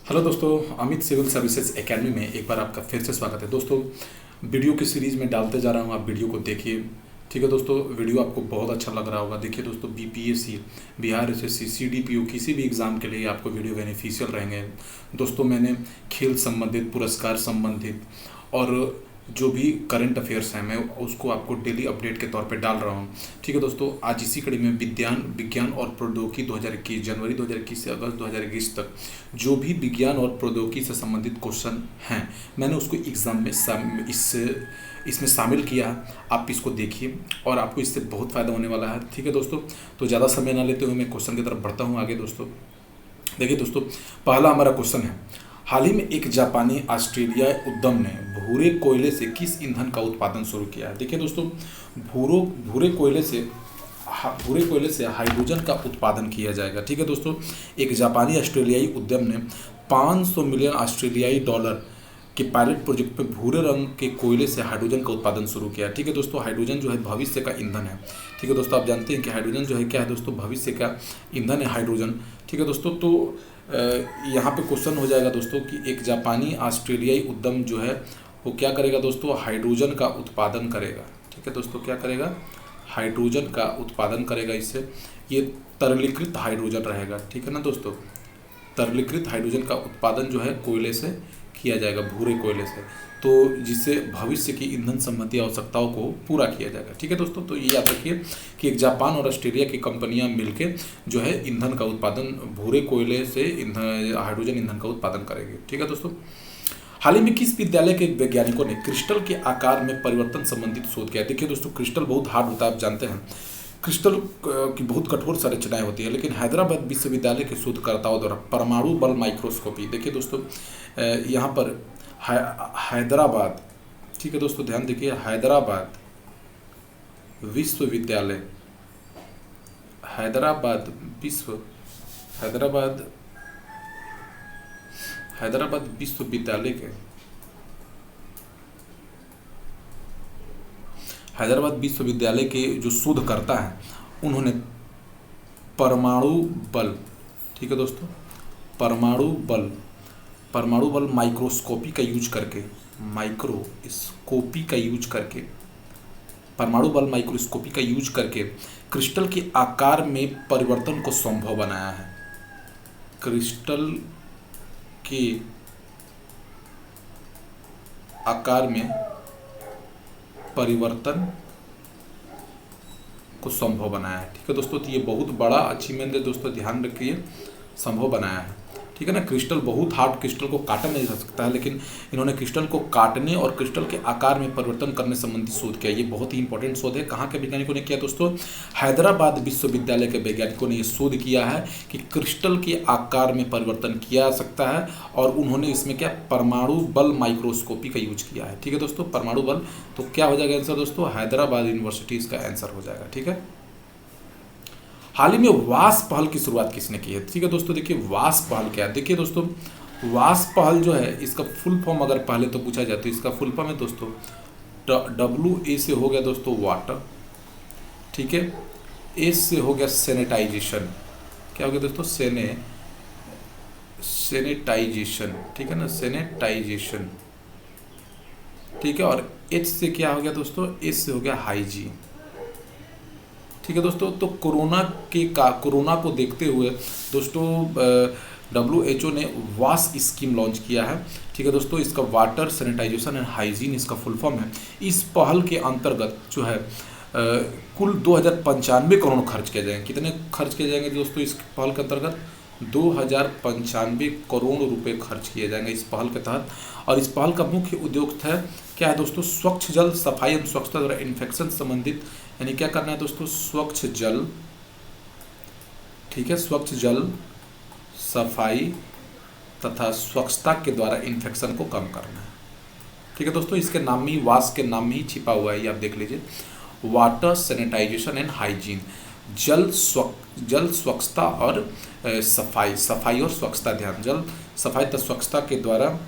Hello दोस्तों, Amit civil services academy में एक बार आपका फिर से स्वागत है। दोस्तों, वीडियो की सीरीज़ में डालते जा रहा हूँ, आप वीडियो को देखिए। ठीक है दोस्तों, वीडियो आपको बहुत अच्छा लग रहा होगा। देखिए दोस्तों, बीपीएससी, बिहार एसएससी, सीडीपीओ किसी भी एग्ज़ाम के लिए आपको वीडियो बेनिफिशियल रहेंगे। दोस्तों, मैंने खेल संबंधित, पुरस्कार संबंधित और जो भी करंट अफेयर्स हैं, मैं उसको आपको डेली अपडेट के तौर पे डाल रहा हूँ। ठीक है दोस्तों, आज इसी कड़ी में विज्ञान और प्रौद्योगिकी 2021, जनवरी 2021 से अगस्त 2021 तक जो भी विज्ञान और प्रौद्योगिकी से संबंधित क्वेश्चन हैं, मैंने उसको एग्ज़ाम में इसमें शामिल किया है। आप इसको देखिए और आपको इससे बहुत फ़ायदा होने वाला है। ठीक है दोस्तों, तो ज़्यादा समय ना लेते हुए मैं क्वेश्चन की तरफ बढ़ता हूँ आगे। दोस्तों देखिए दोस्तों, पहला हमारा क्वेश्चन है, हाल ही में एक जापानी ऑस्ट्रेलियाई उद्यम ने भूरे कोयले से किस ईंधन का उत्पादन शुरू किया है। देखिए दोस्तों, भूरे कोयले से हाइड्रोजन का उत्पादन किया जाएगा। ठीक है दोस्तों, एक जापानी ऑस्ट्रेलियाई उद्यम ने 500 मिलियन ऑस्ट्रेलियाई डॉलर के पायलट प्रोजेक्ट पे भूरे रंग के कोयले से हाइड्रोजन का उत्पादन शुरू किया। ठीक है दोस्तों, हाइड्रोजन जो है भविष्य का ईंधन है। ठीक है दोस्तों, आप जानते हैं कि हाइड्रोजन जो है क्या है दोस्तों, भविष्य का ईंधन है हाइड्रोजन। ठीक है दोस्तों, तो यहाँ पे क्वेश्चन हो जाएगा दोस्तों कि एक जापानी ऑस्ट्रेलियाई उद्यम जो है वो क्या करेगा दोस्तों, हाइड्रोजन का उत्पादन करेगा। ठीक है दोस्तों, क्या करेगा, हाइड्रोजन का उत्पादन करेगा। इससे ये तरलीकृत हाइड्रोजन रहेगा। ठीक है ना दोस्तों, तरलीकृत हाइड्रोजन का उत्पादन जो है कोयले से किया जाएगा, भूरे कोयले से, तो जिससे भविष्य की ईंधन संबंधी आवश्यकताओं को पूरा किया जाएगा। ठीक है दोस्तों, तो ये याद रखिए कि एक जापान और ऑस्ट्रेलिया की कंपनियां मिलकर जो है ईंधन का उत्पादन, भूरे कोयले से हाइड्रोजन ईंधन का उत्पादन करेंगे। ठीक है दोस्तों, हाल ही में किस विद्यालय के वैज्ञानिकों ने क्रिस्टल के आकार में परिवर्तन संबंधित शोध किया। देखिए दोस्तों, क्रिस्टल बहुत हार्ड होता है, आप जानते हैं। क्रिस्टल की बहुत कठोर संरचनाएं होती है, लेकिन हैदराबाद विश्वविद्यालय के शोधकर्ताओं द्वारा परमाणु बल माइक्रोस्कोपी, देखिए दोस्तों यहाँ पर हैदराबाद, ठीक है दोस्तों ध्यान देखिए, हैदराबाद विश्वविद्यालय, हैदराबाद विश्वविद्यालय के हैदराबाद विश्वविद्यालय के जो शोधकर्ता हैं, उन्होंने परमाणु बल, ठीक है दोस्तों, परमाणु बल माइक्रोस्कोपी का यूज करके, परमाणु बल माइक्रोस्कोपी का यूज करके क्रिस्टल के आकार में परिवर्तन को संभव बनाया है। क्रिस्टल के आकार में परिवर्तन को संभव बनाया है। ठीक है दोस्तों, तो ये बहुत बड़ा अचीवमेंट है दोस्तों, ध्यान रखिए, संभव बनाया है। ठीक है ना, क्रिस्टल बहुत हार्ड, क्रिस्टल को काटा नहीं जा सकता है, लेकिन इन्होंने क्रिस्टल को काटने और क्रिस्टल के आकार में परिवर्तन करने संबंधी शोध किया। ये बहुत ही इंपॉर्टेंट शोध है। कहाँ के वैज्ञानिकों ने किया दोस्तों, हैदराबाद विश्वविद्यालय के वैज्ञानिकों ने ये शोध किया है कि क्रिस्टल के आकार में परिवर्तन किया जा सकता है, और उन्होंने इसमें क्या, परमाणु बल माइक्रोस्कोपी का यूज किया है। ठीक है दोस्तों, परमाणु बल, तो क्या हो जाएगा आंसर दोस्तों, हैदराबाद यूनिवर्सिटी इसका आंसर हो जाएगा। ठीक है, हाल ही में वास पहल की शुरुआत किसने की है। ठीक है दोस्तों, देखिए वास पहल क्या है। देखिए दोस्तों, वास पहल जो है, इसका फुल फॉर्म अगर पहले तो पूछा जाए तो इसका फुल फॉर्म है दोस्तों, WA से हो गया दोस्तों वाटर, ठीक है, S से हो गया सैनिटाइजेशन, क्या हो गया दोस्तों, सैनिटाइजेशन, ठीक है ना, सैनिटाइजेशन, ठीक है, और H से क्या हो गया दोस्तों, S से हो गया हाइजीन। ठीक है दोस्तों, तो कोरोना को देखते हुए दोस्तों WHO ने वास स्कीम लॉन्च किया है। ठीक है दोस्तों, इसका वाटर सैनिटाइजेशन एंड हाइजीन इसका फुल फॉर्म है। इस पहल के अंतर्गत जो है कुल 2095 करोड़ खर्च किए जाएंगे। कितने खर्च किए जाएंगे दोस्तों इस पहल के अंतर्गत, 2095 करोड़ रुपए खर्च किए जाएंगे इस पहल के तहत। और इस पहल का मुख्य उद्योग है क्या है दोस्तों, स्वच्छ जल सफाई एवं स्वच्छता द्वारा इन्फेक्शन संबंधित, यानी क्या करना है दोस्तों, स्वच्छ जल, ठीक है, स्वच्छ जल सफाई तथा स्वच्छता के द्वारा इन्फेक्शन को कम करना है। ठीक है दोस्तों, इसके नाम में ही, वास के नाम में ही छिपा हुआ है, ये आप देख लीजिए, वाटर सैनिटाइजेशन एंड हाइजीन, जल स्वच्छता और सफाई और स्वच्छता, ध्यान, जल सफाई तथा स्वच्छता के द्वारा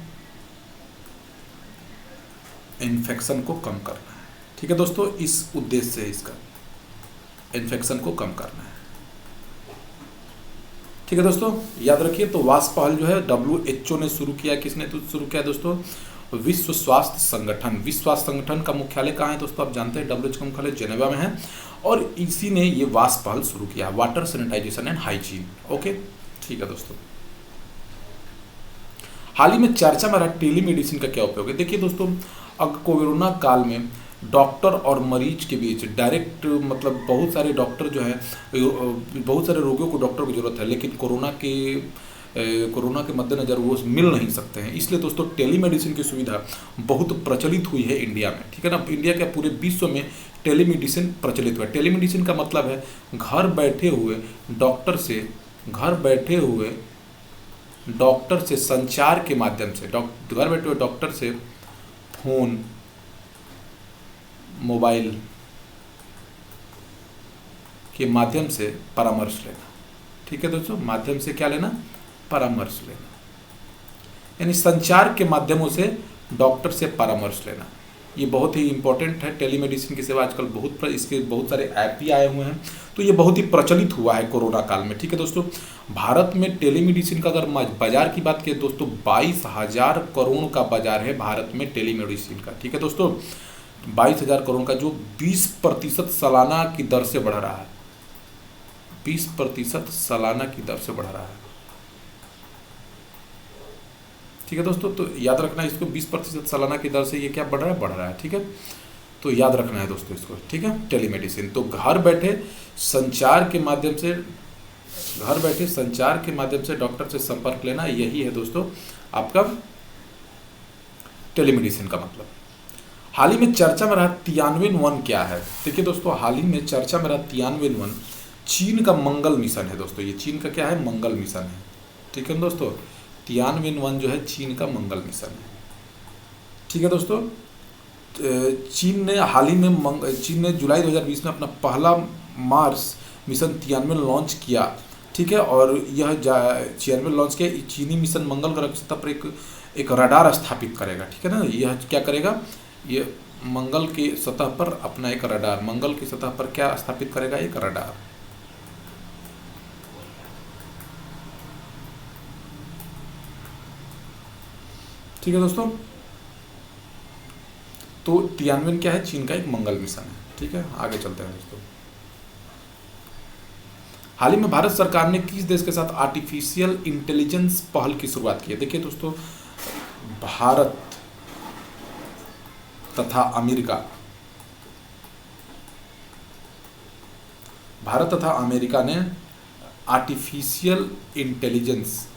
इन्फेक्शन को कम करना है। ठीक है दोस्तों, इस उद्देश्य से इसका इन्फेक्शन को कम करना है। ठीक है दोस्तों, याद रखिए। तो वास पहल जो है WHO ने शुरू किया। किसने तो शुरू किया दोस्तों? विश्व स्वास्थ्य संगठन। विश्व स्वास्थ्य संगठन का मुख्यालय कहाँ है दोस्तों? आप जानते हैं WHO का मुख्यालय जेनेवा में है, और इसी ने ये वास पहल शुरू किया, water sanitisation and hygiene. Okay, ठीक है दोस्तों। हाल ही में चर्चा में रहा टेलीमेडिसिन का क्या उपयोग है। देखिए दोस्तों, अब कोरोना काल में डॉक्टर और मरीज के बीच डायरेक्ट मतलब बहुत सारे डॉक्टर जो है, बहुत सारे रोगियों को डॉक्टर की जरूरत है, लेकिन कोरोना के मद्देनज़र वो मिल नहीं सकते हैं। इसलिए दोस्तों टेलीमेडिसिन की सुविधा बहुत प्रचलित हुई है इंडिया में, ठीक है ना। इंडिया के पूरे विश्व में टेलीमेडिसिन प्रचलित हुआ है। टेलीमेडिसिन का मतलब है घर बैठे हुए डॉक्टर से संचार के माध्यम से, घर बैठे हुए डॉक्टर से फोन, मोबाइल के माध्यम से परामर्श लेना। ठीक है दोस्तों, माध्यम से क्या लेना? परामर्श लेना, यानी संचार के माध्यमों से डॉक्टर से परामर्श लेना। ये बहुत ही इंपॉर्टेंट है। टेलीमेडिसिन की सेवा आजकल इसके बहुत सारे ऐप भी आए हुए हैं, तो ये बहुत ही प्रचलित हुआ है कोरोना काल में। ठीक है दोस्तों, भारत में टेलीमेडिसिन का अगर बाजार की बात करें दोस्तों, 22,000 करोड़ का बाजार है भारत में टेलीमेडिसिन का। ठीक है दोस्तों, 22,000 करोड़ का, जो 20% सालाना की दर से बढ़ रहा है। 20% सालाना की दर से बढ़ रहा है। ठीक है दोस्तों, तो याद रखना इसको, 20% सालाना की दर से ये क्या बढ़ रहा है। ठीक है, तो याद रखना है दोस्तों इसको। ठीक है, टेलीमेडिसिन तो घर बैठे संचार के माध्यम से डॉक्टर से संपर्क लेना, यही है दोस्तों आपका टेलीमेडिसिन का मतलब। हाल ही में चर्चा में रहा तियानवेन-1 क्या है। देखिए दोस्तों, हाल ही में चर्चा में रहा तियानवेन-1 चीन का मंगल मिशन है दोस्तों। ये चीन का क्या है? मंगल मिशन है। ठीक है दोस्तों, तियानवेन-1 जो है चीन का मंगल मिशन है। ठीक है दोस्तों, चीन ने जुलाई 2020 में अपना पहला मार्स मिशन तियानवेन लॉन्च किया। ठीक है, और यह तियानवेन लॉन्च किया। चीनी मिशन मंगल ग्रह की सतह पर एक रडार स्थापित करेगा। ठीक है ना, यह क्या करेगा? ये मंगल की सतह पर अपना एक रडार, मंगल की सतह पर क्या स्थापित करेगा? एक रडार। ठीक है दोस्तों, तो तियानवेन क्या है? चीन का एक मंगल मिशन है। ठीक है, आगे चलते हैं दोस्तों। हाल ही में भारत सरकार ने किस देश के साथ आर्टिफिशियल इंटेलिजेंस पहल की शुरुआत की है? देखिए दोस्तों, भारत तथा अमेरिका ने आर्टिफिशियल इंटेलिजेंस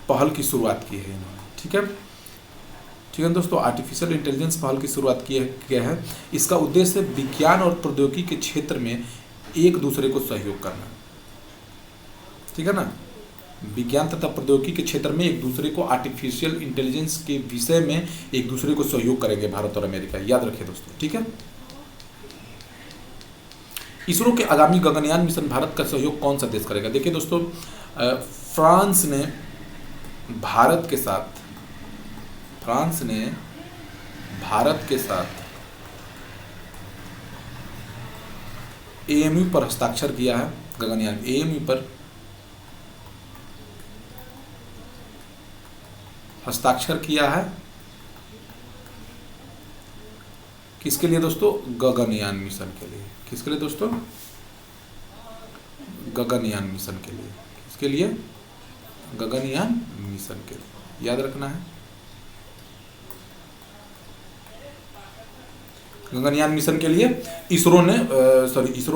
पहल की शुरुआत की है इन्होंने। ठीक है दोस्तों, आर्टिफिशियल इंटेलिजेंस पहल की शुरुआत किया है। इसका उद्देश्य विज्ञान और प्रौद्योगिकी के क्षेत्र में एक दूसरे को सहयोग करना। ठीक है ना, विज्ञान तथा प्रौद्योगिकी के क्षेत्र में एक दूसरे को, आर्टिफिशियल इंटेलिजेंस के विषय में एक दूसरे को सहयोग करेंगे भारत और अमेरिका। याद रखिए दोस्तों। ठीक है, इसरो के आगामी गगनयान मिशन भारत का सहयोग कौन सा देश करेगा? देखिए दोस्तों, फ्रांस ने भारत के साथ AMU पर हस्ताक्षर किया है। गगनयान AMU पर हस्ताक्षर किया है। किसके लिए दोस्तों? गगनयान मिशन के लिए। किसके लिए दोस्तों? गगनयान मिशन के लिए। किसके लिए? गगनयान मिशन के लिए, याद रखना है। गगनयान मिशन के लिए ISRO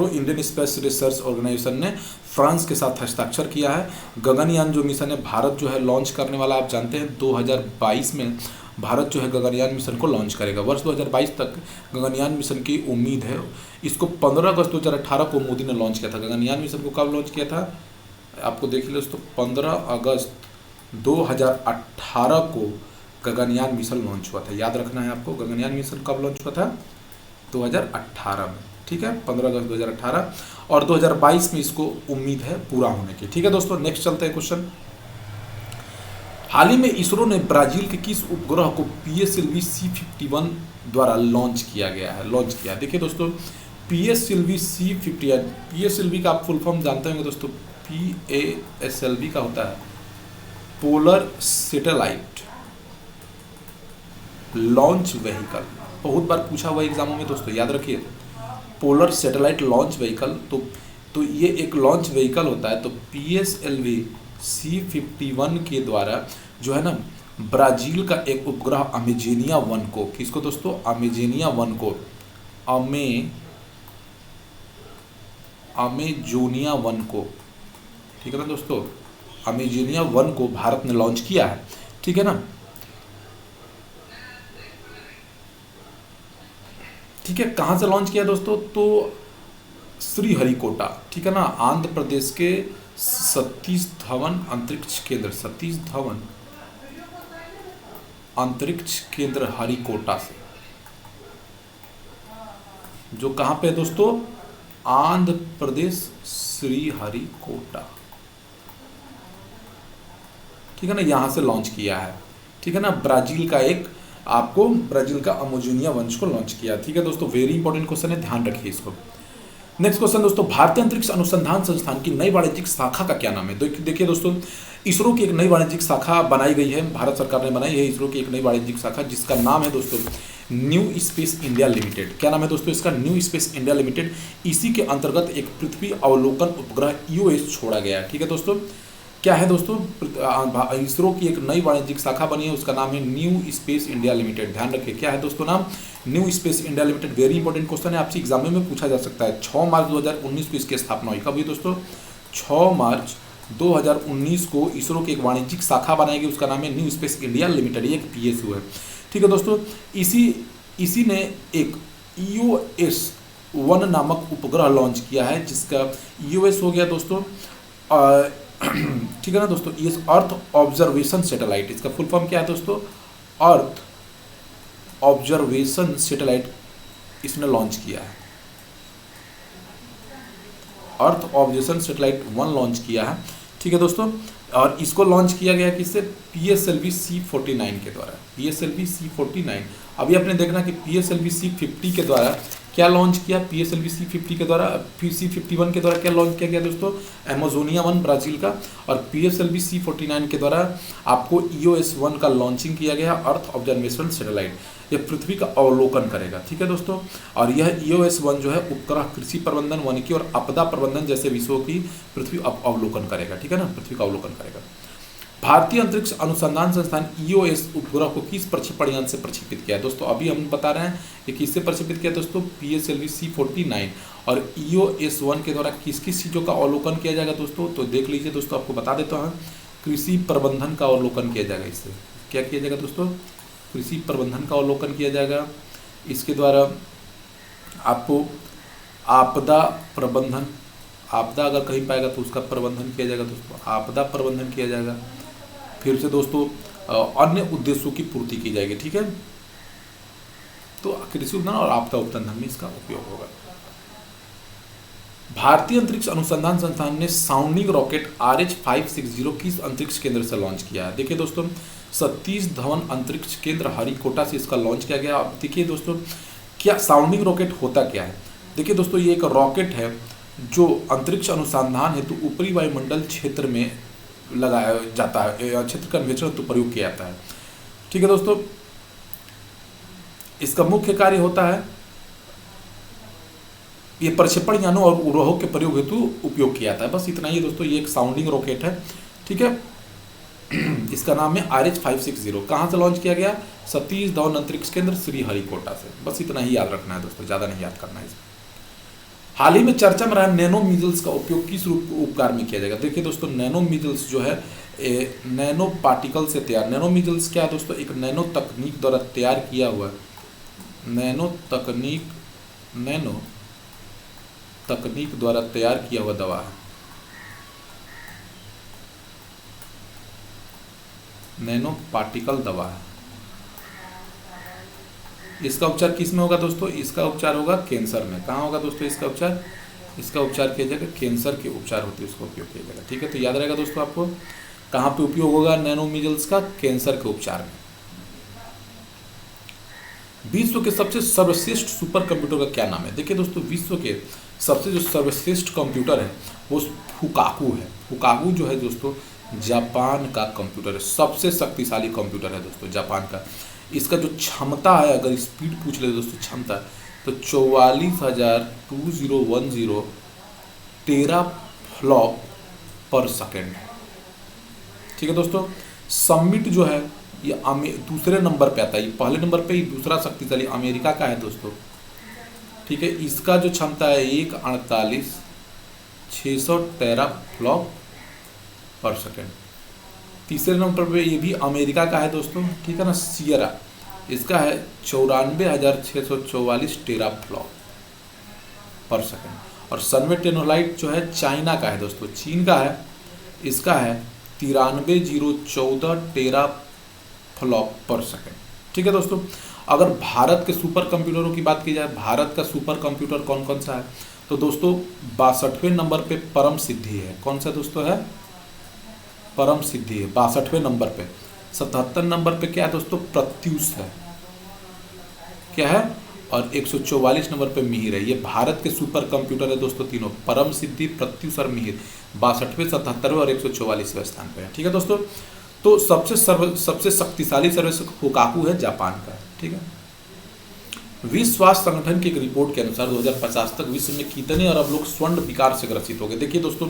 Indian Space Research Organisation ने फ्रांस के साथ हस्ताक्षर किया है। गगनयान जो मिशन है भारत जो है लॉन्च करने वाला, आप जानते हैं 2022 में भारत जो है गगनयान मिशन को लॉन्च करेगा। वर्ष 2022 तक गगनयान मिशन की उम्मीद है। इसको 15 अगस्त 2018 को मोदी ने लॉन्च किया था। गगनयान मिशन को कब लॉन्च किया था? आपको देख लो दोस्तों, 15 अगस्त 2018 को गगनयान मिशन लॉन्च हुआ था। याद रखना है आपको, गगनयान मिशन कब लॉन्च हुआ था? 2018 में। ठीक है, 15 अगस्त 2018, और 2022 में इसको उम्मीद है पूरा होने की। ठीक है दोस्तों, नेक्स्ट चलते हैं क्वेश्चन। हाल ही में इसरो ने ब्राजील के किस उपग्रह को PSLV C51 द्वारा लॉन्च किया है। देखिए दोस्तों, PSLV C51, PSLV का आप फुल फॉर्म जानते होंगे दोस्तों। PASLV का होता है पोलर सैटेलाइट लॉन्च व्हीकल। बहुत बार पूछा हुआ एग्जामों में दोस्तों, याद रखिए, पोलर सैटेलाइट लॉन्च व्हीकल। तो ये एक लॉन्च व्हीकल होता है। तो PSLV C51 के द्वारा जो है ना, ब्राजील का एक उपग्रह अमेजोनिया 1 को, किसको दोस्तों, अमेजोनिया 1 को, अमेजोनिया 1 को, ठीक है ना दोस्तों, अमेजोनिया 1 को भारत ने लॉन्च किया है, ठीक है ना। ठीक है, कहाँ से लॉन्च किया दोस्तों, तो श्रीहरिकोटा, ठीक है ना, आंध्र प्रदेश के सतीश धवन अंतरिक्ष केंद्र, सतीश धवन अंतरिक्ष केंद्र हरिकोटा से, जो कहाँ पे है दोस्तों, आंध्र प्रदेश, श्रीहरिकोटा, ठीक है ना, यहां से लॉन्च किया है, ठीक है ना। ब्राजील का अमेजोनिया वंश को लॉन्च किया, ठीक है दोस्तों। वेरी इंपॉर्टेंट क्वेश्चन है, ध्यान रखिए इसको। नेक्स्ट क्वेश्चन दोस्तों, भारतीय अंतरिक्ष अनुसंधान संस्थान की नई वाणिज्यिक शाखा का क्या नाम है। देखिए दोस्तों, इसरो की एक नई वाणिज्यिक शाखा बनाई गई है, भारत सरकार ने बनाई है इसरो की एक नई वाणिज्यिक शाखा, जिसका नाम है दोस्तों न्यू स्पेस इंडिया लिमिटेड। क्या नाम है दोस्तों इसका, न्यू स्पेस इंडिया लिमिटेड। इसी के अंतर्गत एक पृथ्वी अवलोकन उपग्रह EOS छोड़ा गया है, ठीक है दोस्तों। क्या है दोस्तों, इसरो की एक नई वाणिज्यिक शाखा बनी है, उसका नाम है न्यू स्पेस इंडिया लिमिटेड। ध्यान रखिए, क्या है दोस्तों नाम, new space India limited. Very important question है, आपसे एग्जाम में पूछा जा सकता है। 6 मार्च 2019 को इसकी स्थापना हुई। कब हुई दोस्तों, 6 मार्च 2019 को इसरो की एक वाणिज्यिक शाखा बनाई गई, उसका नाम है न्यू स्पेस इंडिया लिमिटेड, ये एक PSU है, ठीक है दोस्तों। इसी ने एक EOS 1 नामक उपग्रह लॉन्च किया है, जिसका EOS हो गया दोस्तों, ठीक है ना दोस्तों, ये अर्थ ऑब्जर्वेशन सैटेलाइट। इसका फुल फॉर्म क्या है दोस्तों, अर्थ ऑब्जर्वेशन सैटेलाइट इसने लॉन्च किया है, अर्थ ऑब्जर्वेशन सैटेलाइट 1 लॉन्च किया है, ठीक है दोस्तों। और इसको लॉन्च किया गया किससे, PSLV C49 के द्वारा, PSLV C49। अभी आपने देखना कि PSLV C50 के द्वारा क्या लॉन्च किया, PSLV C50 के द्वारा, C51 के द्वारा क्या लॉन्च किया गया दोस्तों, अमेजोनिया 1 ब्राजील का। और PSLV C49 के द्वारा आपको EOS 1 का लॉन्चिंग किया गया, अर्थ ऑब्जर्वेशन सैटेलाइट। ये पृथ्वी का अवलोकन करेगा, ठीक है दोस्तों। और यह EOS 1 जो है उपग्रह कृषि प्रबंधन, वानिकी और आपदा प्रबंधन जैसे विषयों की पृथ्वी अवलोकन करेगा, ठीक है ना, पृथ्वी का अवलोकन करेगा। भारतीय अंतरिक्ष अनुसंधान संस्थान EOS उपग्रह को किस प्रक्षेपण यान से प्रक्षेपित किया है दोस्तों, अभी हम बता रहे हैं कि किससे प्रक्षेपित किया दोस्तों, PSLV C49। और EOS 1 के द्वारा किस किस चीज़ों का अवलोकन किया जाएगा दोस्तों, तो देख लीजिए दोस्तों, आपको बता देता हूँ, कृषि प्रबंधन का अवलोकन किया जाएगा। इससे क्या किया जाएगा दोस्तों, कृषि प्रबंधन का अवलोकन किया जाएगा। इसके द्वारा आपको आपदा प्रबंधन, आपदा अगर कहीं पाएगा तो उसका प्रबंधन किया जाएगा दोस्तों, आपदा प्रबंधन किया जाएगा। फिर से दोस्तों अन्य उद्देश्यों की पूर्ति की जाएगी, ठीक है। तो कृषि उद्यान और आपदा प्रबंधन में इसका उपयोग होगा। भारतीय अंतरिक्ष अनुसंधान संस्थान ने साउंडिंग रॉकेट RH560 किस अंतरिक्ष केंद्र से लॉन्च किया है। देखिए दोस्तों, सतीश धवन अंतरिक्ष केंद्र हरिकोटा से इसका लॉन्च किया गया। अब देखिए दोस्तों, क्या साउंडिंग रॉकेट होता क्या है। देखिए दोस्तों, ये एक रॉकेट है जो अंतरिक्ष अनुसंधान हेतु ऊपरी वायुमंडल क्षेत्र में लगाया जाता है, क्षेत्र का अन्वेषण हेतु प्रयोग किया जाता है, ठीक है दोस्तों। इसका मुख्य कार्य होता है, ये प्रक्षेपण यानों और उपग्रहों के प्रयोग हेतु उपयोग किया जाता है। बस इतना ही दोस्तों, ये एक साउंडिंग रॉकेट है, ठीक है। इसका नाम है RH560। कहाँ से लॉन्च किया गया, सतीश धवन अंतरिक्ष केंद्र श्रीहरिकोटा से। बस इतना ही याद रखना है दोस्तों, ज़्यादा नहीं याद करना है इसमें। हाल ही में चर्चा में रहा नैनो मीजल्स का उपयोग किस उपकार में किया जाएगा। देखिए दोस्तों, नैनो मीजल्स जो है नैनो पार्टिकल से तैयार, नैनो मीजल्स क्या है दोस्तों, एक नैनो तकनीक द्वारा तैयार किया हुआ, नैनो तकनीक द्वारा तैयार किया हुआ दवा है। नैनो पार्टिकल दवा है। इसका उपचार किस में होगा दोस्तों, इसका उपचार होगा कैंसर में। कहाँ होगा दोस्तों इसका उपचार, इसका उपचार किया जाएगा कैंसर के उपचार होते हैं, उसका उपयोग किया जाएगा, ठीक है। तो याद रहेगा दोस्तों आपको, कहाँ पे उपयोग होगा नैनोमीजल्स का? कैंसर के उपचार में। विश्व के सबसे सर्वश्रेष्ठ सुपर कंप्यूटर का क्या नाम है? देखिए दोस्तों, विश्व के सबसे जो सर्वश्रेष्ठ कंप्यूटर है वो फुकाकू है। फुकाकू जो है दोस्तों जापान का कंप्यूटर है, सबसे शक्तिशाली कंप्यूटर है दोस्तों जापान का। इसका जो क्षमता है, अगर स्पीड पूछ ले दोस्तों क्षमता, तो 44,2010 टेराफ्लॉप पर सेकेंड। ठीक है दोस्तों। समिट जो है ये दूसरे नंबर पे आता है, ये पहले नंबर पे ही दूसरा शक्तिशाली अमेरिका का है दोस्तों। ठीक है, इसका जो क्षमता है 1,48,600 टेराफ्लॉप पर सेकेंड। तीसरे नंबर पे ये भी अमेरिका का है दोस्तों, ठीक है ना, सियरा, इसका है 94,644 टेराफ्लॉप पर सेकेंड। और सनवे टेनोलाइट जो है चाइना का है दोस्तों, चीन का है, इसका है 93,014 टेराफ्लॉप पर सेकेंड। ठीक है दोस्तों। अगर भारत के सुपर कंप्यूटरों की बात की जाए, भारत का सुपर कंप्यूटर कौन कौन सा है, तो दोस्तों 62वें नंबर पे परम सिद्धि है। कौन सा दोस्तों है? परम सिद्धि है 62वें नंबर पे। 77 नंबर पे क्या है दोस्तों? प्रत्यूष है, क्या है? और 144 नंबर पे मिहिर है। ये भारत के सुपर कंप्यूटर है दोस्तों तीनों, परम सिद्धि, प्रत्यूष और मिहिर, 62वें, 77वें और 144वें स्थान पे है। ठीक है दोस्तों। तो सबसे शक्तिशाली सर्विस फुकाकू है जापान का। ठीक है। विश्व स्वास्थ्य संगठन की एक रिपोर्ट के अनुसार 2050 तक विश्व में कितने अरब लोग स्वर्ण विकार से ग्रसित होंगे? देखिए दोस्तों,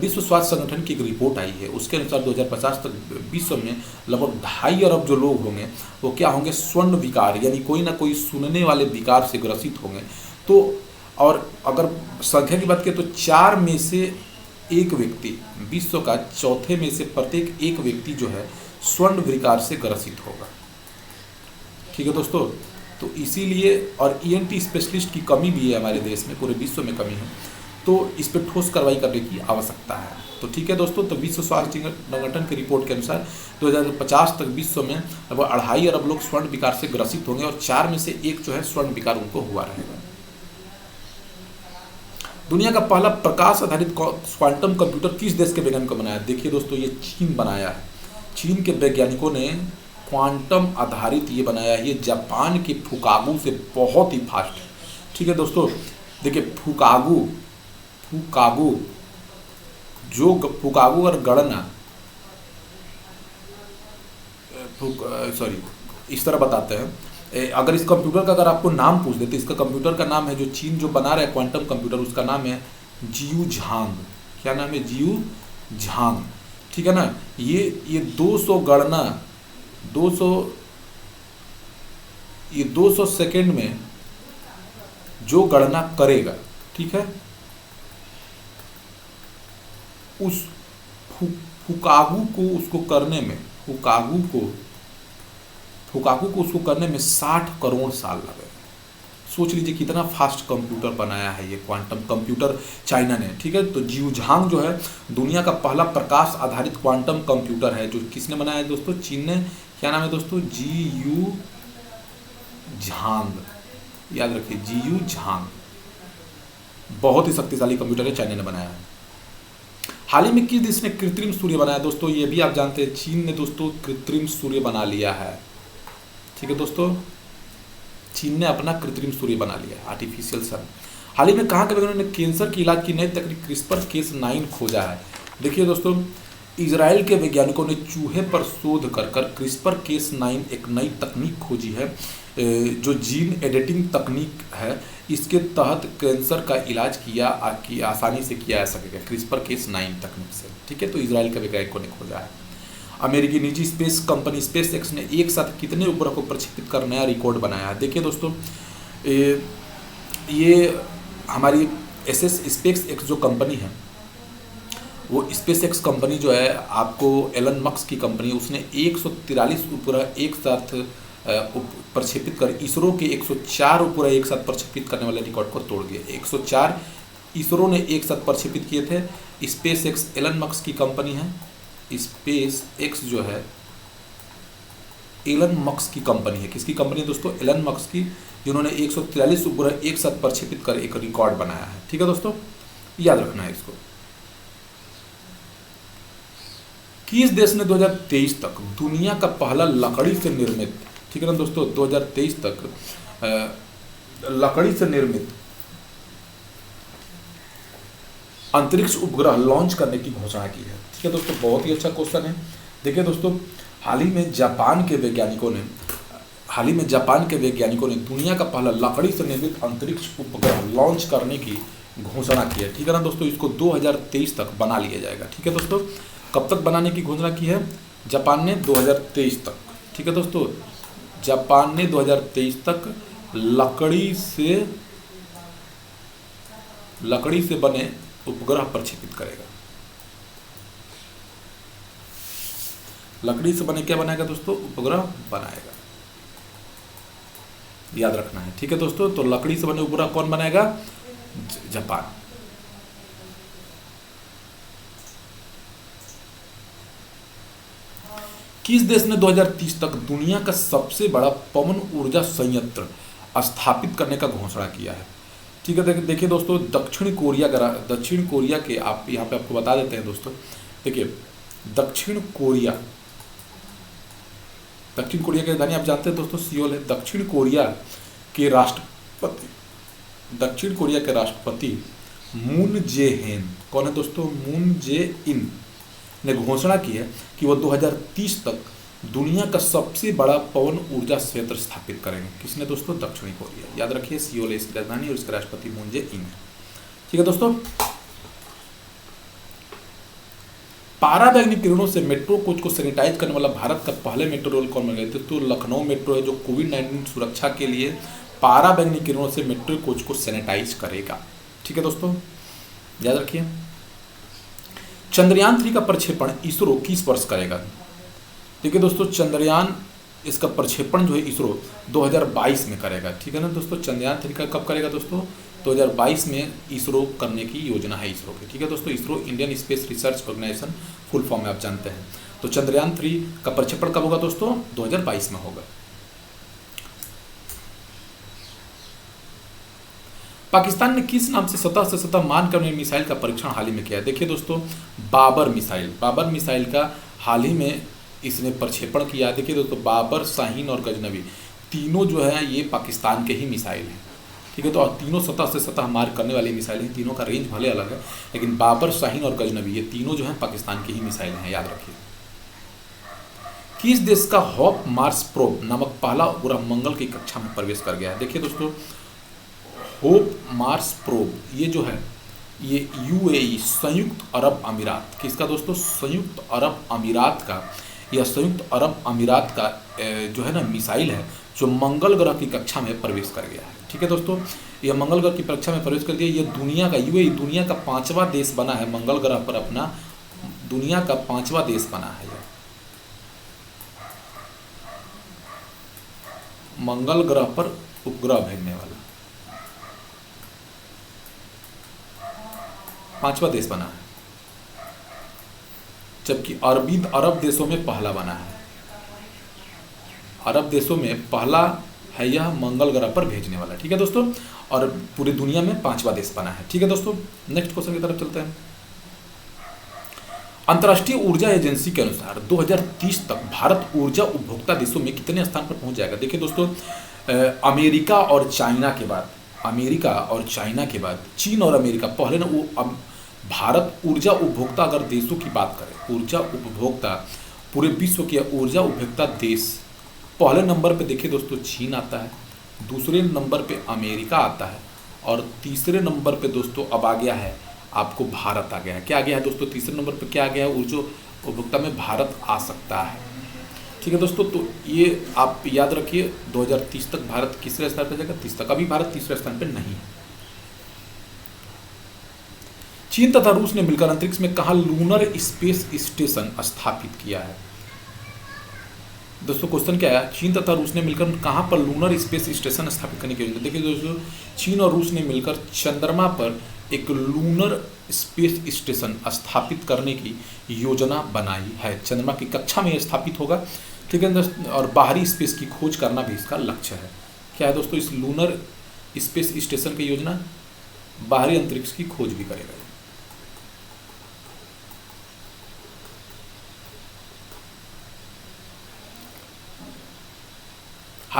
विश्व स्वास्थ्य संगठन की एक रिपोर्ट आई है, उसके अनुसार 2050 तक विश्व में लगभग 2.5 अरब जो लोग होंगे वो क्या होंगे? स्वर्ण विकार, यानी कोई ना कोई सुनने वाले विकार से ग्रसित होंगे। तो और अगर संख्या की बात करें तो 4 में से एक व्यक्ति, विश्व का चौथे में से प्रत्येक एक व्यक्ति जो है स्वर्ण विकार से ग्रसित होगा। ठीक है दोस्तों। तो इसीलिए, और ENT स्पेशलिस्ट की कमी भी है हमारे देश में, पूरे विश्व में कमी है, तो इस पर ठोस कार्रवाई करने की आवश्यकता है। तो ठीक है दोस्तों। तो विश्व स्वास्थ्य संगठन की रिपोर्ट के अनुसार 2050 तक विश्व में लगभग 2.5 अरब लोग स्वर्ण विकार से ग्रसित होंगे और 4 में से एक जो है स्वर्ण विकार उनको हुआ रहेगा। दुनिया का पहला प्रकाश आधारित क्वांटम कंप्यूटर किस देश के वैज्ञानिकों ने बनाया? देखिए दोस्तों, ये चीन बनाया है। चीन के वैज्ञानिकों ने क्वांटम आधारित ये बनाया है। ये जापान के फुकाकू से बहुत ही फास्ट है। ठीक है दोस्तों। देखिए फुकाकू और गणना, इस तरह बताते हैं। अगर इस कंप्यूटर का अगर आपको नाम पूछ देते, इसका कंप्यूटर का नाम है जो चीन जो बना रहा है क्वांटम कंप्यूटर, उसका नाम है जियू झांग। क्या नाम है? जियू झांग। ठीक है ना। ये 200 गणना 200 सेकेंड में जो गणना करेगा, ठीक है, उस फुकाकू को उसको करने में 60 करोड़ साल लगे। सोच लीजिए कितना फास्ट कंप्यूटर बनाया है ये क्वांटम कंप्यूटर चाइना ने। ठीक है। तो जियू झांग जो है दुनिया का पहला प्रकाश आधारित क्वांटम कंप्यूटर है। जो किसने बनाया है दोस्तों? चीन ने। क्या नाम है दोस्तों? जियू झांग, याद रखिए, जियू झांग। बहुत ही शक्तिशाली कंप्यूटर है, चाइना ने बनाया है। हाल ही में किस देश ने कृत्रिम सूर्य बनाया? दोस्तों ये भी आप जानते हैं, चीन ने दोस्तों कृत्रिम सूर्य बना लिया है। ठीक है दोस्तों, चीन ने अपना कृत्रिम सूर्य बना लिया, आर्टिफिशियल सन। हाल ही में कहाँ के वैज्ञानिकों ने कैंसर के इलाज की नई तकनीक CRISPR-Cas9 खोजा है? देखिए दोस्तों, इजराइल के वैज्ञानिकों ने चूहे पर शोध कर CRISPR-Cas9 एक नई तकनीक खोजी है, जो जीन एडिटिंग तकनीक है। इसके तहत कैंसर का इलाज आसानी से किया जा सकेगा CRISPR-Cas9 तकनीक से। ठीक है। तो इजराइल के वैज्ञानिकों ने खोजा है। अमेरिकी निजी स्पेस कंपनी SpaceX ने एक साथ कितने उपग्रह को प्रक्षेपित कर नया रिकॉर्ड बनाया है? देखिए दोस्तों, ये हमारी SpaceX जो कंपनी है, वो SpaceX कंपनी जो है आपको एलन मस्क की कंपनी, उसने 143 उपग्रह एक साथ प्रक्षेपित कर इसरो के 104 उपग्रह एक साथ प्रक्षेपित करने वाले रिकॉर्ड को तोड़ दिया। 104 इसरो ने एक साथ प्रक्षेपित किए थे। SpaceX एलन मस्क की कंपनी है। SpaceX जो है एलन मस्क की कंपनी है। किसकी कंपनी है दोस्तों? एलन मस्क की, जिन्होंने 143 उपग्रह एक साथ प्रक्षेपित कर एक रिकॉर्ड बनाया है। ठीक है दोस्तों, याद रखना है इसको। किस देश ने 2023 तक दुनिया का पहला लकड़ी से निर्मित, ठीक है ना दोस्तों, 2023 तक लकड़ी से निर्मित अंतरिक्ष उपग्रह लॉन्च करने की घोषणा की है? ठीक है दोस्तों, बहुत ही अच्छा क्वेश्चन है। देखिए दोस्तों, हाल ही में जापान के वैज्ञानिकों ने दुनिया का पहला लकड़ी से निर्मित अंतरिक्ष उपग्रह लॉन्च करने की घोषणा की है। ठीक है ना दोस्तों, इसको 2023 तक बना लिया जाएगा। ठीक है दोस्तों, कब तक बनाने की घोषणा की है? जापान ने 2023 तक। ठीक है दोस्तों, जापान ने 2023 तक लकड़ी से बने उपग्रह प्रक्षेपित करेगा। लकड़ी से बने क्या बनाएगा दोस्तों? उपग्रह बनाएगा, याद रखना है। ठीक है दोस्तों, तो लकड़ी से बने उपग्रह कौन बनाएगा? जापान। किस देश ने 2030 तक दुनिया का सबसे बड़ा पवन ऊर्जा संयंत्र स्थापित करने का घोषणा किया है? ठीक है, देखिए दोस्तों, दक्षिण कोरिया के, आप यहाँ पे आपको बता देते हैं दोस्तों। देखिए, दक्षिण कोरिया की राजधानी आप जानते हैं दोस्तों, सियोल है। दक्षिण कोरिया के राष्ट्रपति मून जे इन, कौन है दोस्तों? मून जे इन ने घोषणा की है कि वह 2030 तक दुनिया का सबसे बड़ा पवन ऊर्जा संयंत्र स्थापित करेंगे। किसने दोस्तों? दक्षिणी कोरिया। याद रखिए, सियोल है इसकी राजधानी और इसके राष्ट्रपति मून जे इन है। ठीक है दोस्तों, पारावैज्ञानिक किरणों से मेट्रो कोच को सैनिटाइज करने वाला भारत का पहले मेट्रो रेल कौन बन गया? तो लखनऊ मेट्रो है, जो कोविड-19 सुरक्षा के लिए पारावैज्ञानिक किरणों से मेट्रो कोच को सैनिटाइज करेगा। ठीक है दोस्तों, याद रखिए। चंद्रयान 3 का प्रक्षेपण इसरो किस वर्ष करेगा? देखिए दोस्तों, चंद्रयान इसका प्रक्षेपण जो है इसरो 2022 में करेगा। ठीक है ना दोस्तों, चंद्रयान 3 का कब करेगा दोस्तों? 2022 में इसरो करने की योजना है इसरो की। ठीक है दोस्तों, ISRO Indian Space Research Organisation full form में आप जानते हैं। तो चंद्रयान 3 का प्रक्षेपण कब होगा दोस्तों? 2022 में होगा। पाकिस्तान ने किस नाम से सतह से सतह मान करने मिसाइल का परीक्षण हाल ही में किया है? देखिए दोस्तों, बाबर मिसाइल का हाल ही में इसने प्रक्षेपण किया। देखिए दोस्तों, बाबर, शाहीन और गजनवी तीनों जो है ये पाकिस्तान के ही मिसाइल हैं। ठीक है, तो तीनों सतह से सतह मार करने वाली मिसाइल हैं। तीनों का रेंज भले अलग है, लेकिन बाबर, शाहीन और गजनवी ये तीनों जो है पाकिस्तान की ही मिसाइल हैं, याद रखिए। किस देश का होप मार्स प्रोब नामक पहला उपग्रह मंगल की कक्षा में प्रवेश कर गया है? देखिए दोस्तों, होप मार्स प्रोब ये जो है ये यूएई, संयुक्त अरब अमीरात, किसका दोस्तों? संयुक्त अरब अमीरात का, यह संयुक्त अरब अमीरात का जो है ना मिसाइल है, जो मंगल ग्रह की कक्षा में प्रवेश कर गया है। ठीक है दोस्तों, यह मंगल ग्रह की कक्षा में प्रवेश कर दिया। यह दुनिया का यूएई दुनिया का 5वां देश बना है मंगल ग्रह पर, अपना दुनिया का 5वां देश बना है यह मंगल ग्रह पर उपग्रह भेजने वाला 5वां देश बना है, जबकि अरब देशों में पहला बना है। अरब देशों में पहला है यह मंगल ग्रह पर भेजने वाला। ठीक है दोस्तों, और पूरी दुनिया में 5वां देश बना है। ठीक है दोस्तों, नेक्स्ट क्वेश्चन की तरफ चलते हैं। अंतर्राष्ट्रीय ऊर्जा एजेंसी के अनुसार 2030 तक भारत ऊर्जा उपभोक्ता देशों में कितने स्थान पर पहुंच जाएगा? देखिए दोस्तों, अमेरिका और चाइना के बाद चीन और अमेरिका पहले ना वो भारत ऊर्जा उपभोक्ता, अगर देशों की बात करें, ऊर्जा उपभोक्ता पूरे विश्व के ऊर्जा उपभोक्ता देश पहले नंबर पे देखिए दोस्तों चीन आता है, दूसरे नंबर पे अमेरिका आता है, और तीसरे नंबर पे दोस्तों अब आ गया है आपको भारत आ गया है। क्या आ गया है दोस्तों? तीसरे नंबर पे क्या आ गया है? ऊर्जा उपभोक्ता में भारत आ सकता है। ठीक है दोस्तों, तो ये आप याद रखिए, 2030 तक भारत किसरे स्थान पर जाएगा? 30 तक। अभी भारत तीसरे स्थान पर नहीं है। चीन तथा रूस ने मिलकर अंतरिक्ष में कहाँ लूनर स्पेस स्टेशन स्थापित किया है? दोस्तों क्वेश्चन क्या है? चीन तथा रूस ने मिलकर कहाँ पर लूनर स्पेस स्टेशन स्थापित करने की योजना? देखिए दोस्तों, चीन और रूस ने मिलकर चंद्रमा पर एक लूनर स्पेस स्टेशन स्थापित करने की योजना बनाई है। चंद्रमा की कक्षा में स्थापित होगा। ठीक है दोस्तों, और बाहरी स्पेस की खोज करना भी इसका लक्ष्य है। क्या है दोस्तों? इस लूनर स्पेस स्टेशन की योजना बाहरी अंतरिक्ष की खोज भी करेगा।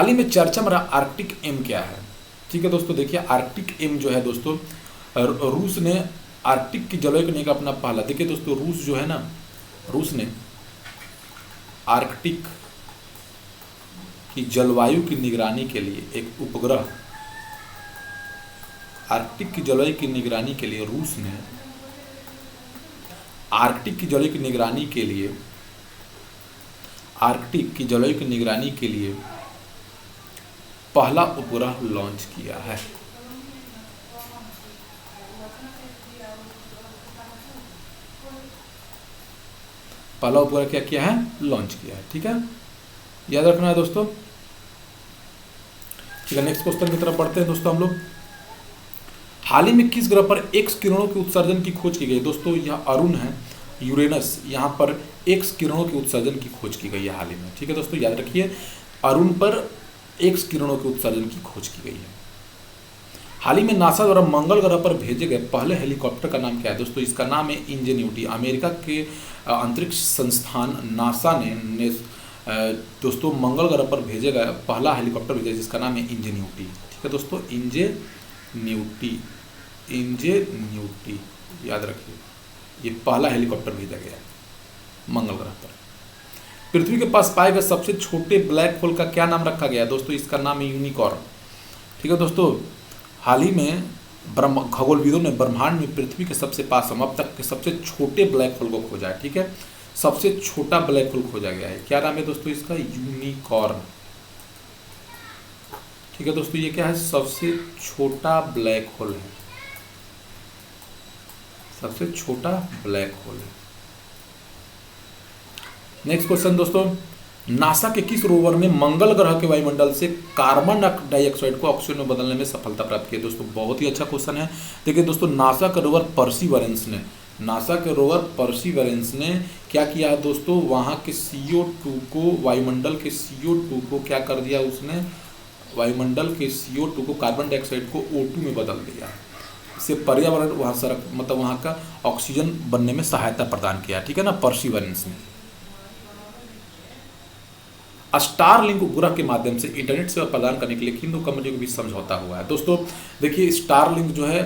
हाल ही में चर्चा में रहा आर्कटिक एम क्या है। ठीक है दोस्तों, देखिए आर्कटिक एम जो है दोस्तों, रूस ने आर्कटिक की जलवायु को लेकर अपना पहला, देखिए दोस्तों रूस जो है ना, रूस ने आर्कटिक की जलवायु की निगरानी के लिए एक उपग्रह, आर्कटिक की जलवायु की निगरानी के लिए रूस ने आर्कटिक की जलवायु की निगरानी के लिए, आर्कटिक की जलवायु की निगरानी के लिए पहला उपग्रह लॉन्च किया है। पहला उपग्रह क्या किया है, लॉन्च किया है। ठीक है, याद रखना है दोस्तों। ठीक है, नेक्स्ट क्वेश्चन की तरफ बढ़ते हैं दोस्तों हम लोग। हाल ही में किस ग्रह पर एक्स किरणों के उत्सर्जन की खोज की गई। दोस्तों यह अरुण है, यूरेनस, यहाँ पर एक्स किरणों के उत्सर्जन की खोज की गई है हाल ही में। ठीक है दोस्तों, याद रखिए अरुण पर एक्स किरणों के उत्सर्जन की खोज की गई है। हाल ही में नासा द्वारा मंगल ग्रह पर भेजे गए पहले हेलीकॉप्टर का नाम क्या है। दोस्तों इसका नाम है इंजेन्यूटी। अमेरिका के अंतरिक्ष संस्थान नासा ने दोस्तों मंगल ग्रह पर भेजे गए पहला हेलीकॉप्टर भेजा जिसका नाम है इंजेन्यूटी। ठीक है दोस्तों, इंजेन्यूटी, याद रखिए ये पहला हेलीकॉप्टर भेजा गया मंगल ग्रह पर। पृथ्वी के पास पाए गए सबसे छोटे ब्लैक होल का क्या नाम रखा गया। दोस्तों इसका नाम है यूनिकॉर्न। ठीक है दोस्तों, हाल ही में खगोलविदों ने ब्रह्मांड में पृथ्वी के सबसे पास अब तक के सबसे छोटे ब्लैक होल को खोजा है। ठीक है, सबसे छोटा ब्लैक होल खोजा गया है। क्या नाम है दोस्तों इसका, यूनिकॉर्न। ठीक है दोस्तों, ये क्या है, सबसे छोटा ब्लैक होल है, सबसे छोटा ब्लैक होल है। नेक्स्ट क्वेश्चन दोस्तों, नासा के किस रोवर ने मंगल ग्रह के वायुमंडल से कार्बन डाइऑक्साइड को ऑक्सीजन में बदलने में सफलता प्राप्त की। दोस्तों बहुत ही अच्छा क्वेश्चन है। देखिए दोस्तों, नासा के रोवर परसिवरेंस ने क्या किया है दोस्तों, वहाँ के CO2 को, वायुमंडल के CO2 को क्या कर दिया उसने, वायुमंडल के CO2 को, कार्बन डाइऑक्साइड को O2 में बदल दिया। इससे पर्यावरण वहाँ का ऑक्सीजन बनने में सहायता प्रदान किया। ठीक है ना, परसिवरेंस ने। स्टारलिंक उपग्रह के माध्यम से इंटरनेट सेवा प्रदान करने के लिए किन दो कंपनियों के बीच समझौता हुआ है। दोस्तों देखिए स्टारलिंक जो है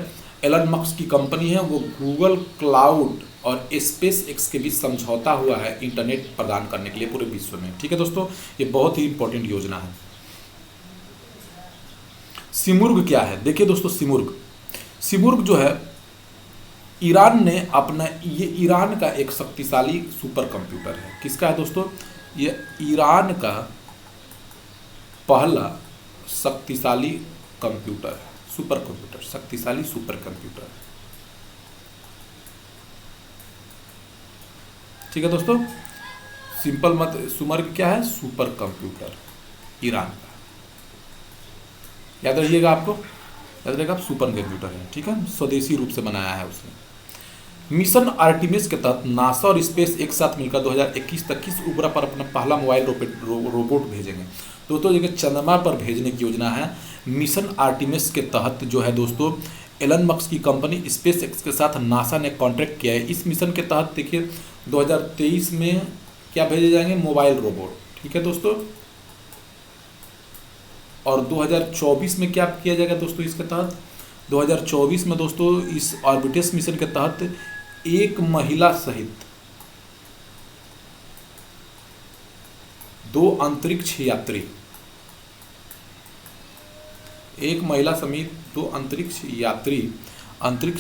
एलन मस्क की कंपनी है, वो गूगल क्लाउड और स्पेस एक्स के बीच समझौता हुआ है इंटरनेट प्रदान करने के लिए पूरे विश्व में। ठीक है दोस्तों, ये बहुत ही इंपॉर्टेंट योजना है। सिमुर्ग क्या है। देखिए दोस्तों, सिमुर्ग जो है ईरान ने अपना, ये ईरान का एक शक्तिशाली सुपर कंप्यूटर है। किसका है दोस्तों, ये ईरान का पहला शक्तिशाली कंप्यूटर है, सुपर कंप्यूटर, शक्तिशाली सुपर कंप्यूटर। ठीक है दोस्तों, सिंपल मत, सुमर्ग क्या है, सुपर कंप्यूटर ईरान का, याद रहिएगा आपको, याद रहिएगा आप, सुपर कंप्यूटर है। ठीक है, स्वदेशी रूप से बनाया है उसने। मिशन आर्टिमिस के तहत नासा और स्पेस एक साथ मिलकर 2021 तक किस उपग्रह पर अपना पहला मोबाइल रोबोट भेजेंगे। दोस्तों देखिए चंद्रमा पर भेजने की योजना है। मिशन आर्टिमिस के तहत जो है दोस्तों, एलन मस्क की कंपनी स्पेस एक्स के साथ नासा ने कॉन्ट्रैक्ट किया है। इस मिशन के तहत देखिए 2023 में क्या भेजे जाएंगे, मोबाइल रोबोट। ठीक है दोस्तों, और 2024 में क्या किया जाएगा दोस्तों, इसके तहत 2024 में दोस्तों इस ऑर्बिटस मिशन के तहत एक महिला सहित 2 अंतरिक्ष यात्री, एक महिला समेत 2 अंतरिक्ष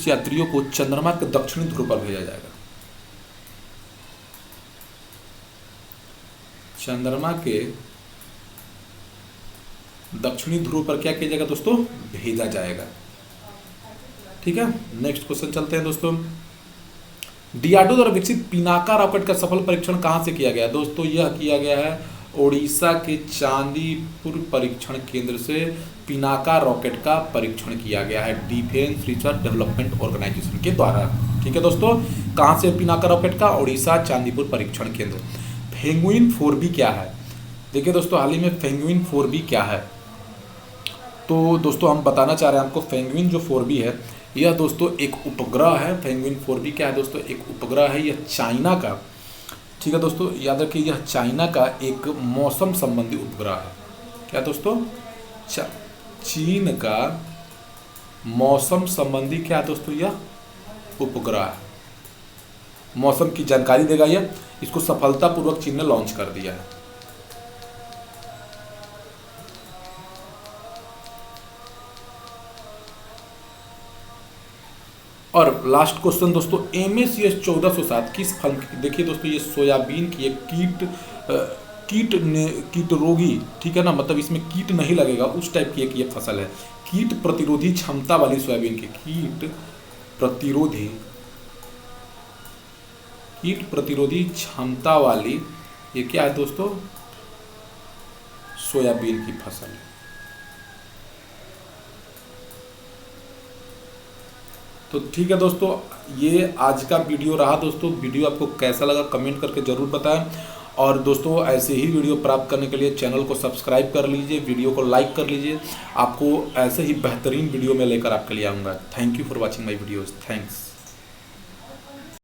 यात्रियों को चंद्रमा के दक्षिणी ध्रुव पर भेजा जाएगा। चंद्रमा के दक्षिणी ध्रुव पर क्या किया जाएगा दोस्तों, भेजा जाएगा। ठीक है, नेक्स्ट क्वेश्चन चलते हैं दोस्तों। डीआरडीओ द्वारा विकसित पिनाका रॉकेट का सफल परीक्षण कहां से किया गया। दोस्तों यह किया गया है ओडिशा के चांदीपुर परीक्षण केंद्र से पिनाका रॉकेट का परीक्षण किया गया है, डिफेंस रिसर्च डेवलपमेंट ऑर्गेनाइजेशन के द्वारा। ठीक है दोस्तों, कहां से पिनाका रॉकेट का, ओडिशा चांदीपुर परीक्षण केंद्र। पेंगुइन 4B क्या है। देखिए दोस्तों, हाल ही में पेंगुइन 4B क्या है, तो दोस्तों हम बताना चाह रहे हैं आपको, पेंगुइन जो 4B है यह दोस्तों एक उपग्रह है। पेंगुइन 4B क्या है दोस्तों, एक उपग्रह है, यह चाइना का, ठीक है दोस्तों याद रखिए, यह चाइना का एक मौसम संबंधी उपग्रह है। क्या दोस्तों, चीन का मौसम संबंधी क्या है दोस्तों, यह उपग्रह है, मौसम की जानकारी देगा यह। इसको सफलतापूर्वक चीन ने लॉन्च कर दिया है। और लास्ट क्वेश्चन दोस्तों, MACH 1407 किस फल की, देखिए दोस्तों ये सोयाबीन की एक कीट रोगी, ठीक है ना, मतलब इसमें कीट नहीं लगेगा उस टाइप की एक ये फसल है। कीट प्रतिरोधी क्षमता वाली सोयाबीन की, कीट प्रतिरोधी क्षमता वाली ये क्या है दोस्तों, सोयाबीन की फसल है। तो ठीक है दोस्तों, ये आज का वीडियो रहा दोस्तों। वीडियो आपको कैसा लगा कमेंट करके ज़रूर बताएं। और दोस्तों ऐसे ही वीडियो प्राप्त करने के लिए चैनल को सब्सक्राइब कर लीजिए, वीडियो को लाइक कर लीजिए। आपको ऐसे ही बेहतरीन वीडियो में लेकर आपके लिए आऊँगा। Thank you for watching my videos. Thanks.